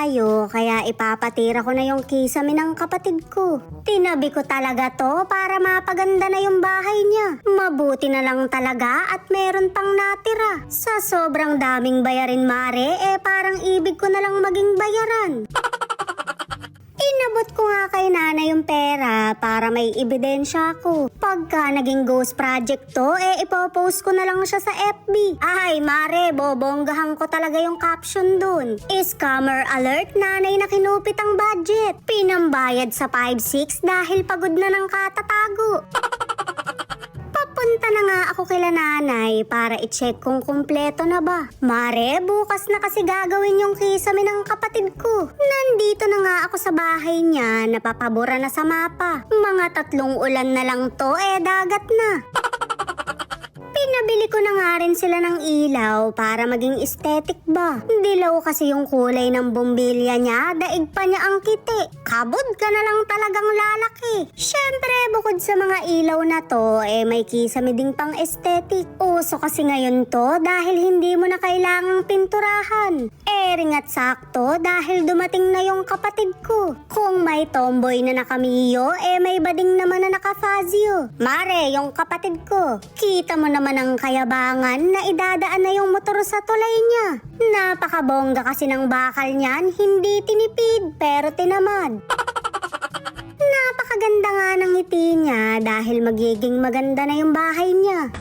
tayo kaya ipapatira ko na yung kisame ng kapatid ko. Tinabi ko talaga to para mapaganda na yung bahay niya. Mabuti na lang talaga at meron pang natira. Sa sobrang daming bayarin mare, parang ibig ko na lang maging bayaran. Inabot ko nga kay nanay yung pera para may ebidensya ako. Pagka naging ghost project to, ipopost ko na lang siya sa FB. Ay, mare, bobonggahan ko talaga yung caption dun. Scammer alert, nanay na kinupit ang budget. Pinambayad sa 5-6 dahil pagod na ng katatago. Papunta na nga ako kila nanay para i-check kung kumpleto na ba. Mare, bukas na kasi gagawin yung kisame ng kapatid ko. Nandito na nga ako sa bahay niya, napapabura na sa mapa. Mga 3 ulan na lang to, dagat na. Pinabili ko na nga rin sila ng ilaw para maging aesthetic ba. Dilaw kasi yung kulay ng bumbilya niya, daig pa niya ang kiti. Kabod ka na lang talagang lalaki. Syempre, bukod sa mga ilaw na to, may kisame ding pang aesthetic. Uso kasi ngayon to dahil hindi mo na kailangang pinturahan. Ring at sakto dahil dumating na yung kapatid ko. Kung may tomboy na nakamiyo, may bading naman na nakafazio. Mare, yung kapatid ko. Kita mo naman ang kayabangan na idadaan na yung motor sa tulay niya. Napakabongga kasi ng bakal niyan, hindi tinipid pero tinamad. Napakaganda nga ng ngiti niya dahil magiging maganda na yung bahay niya.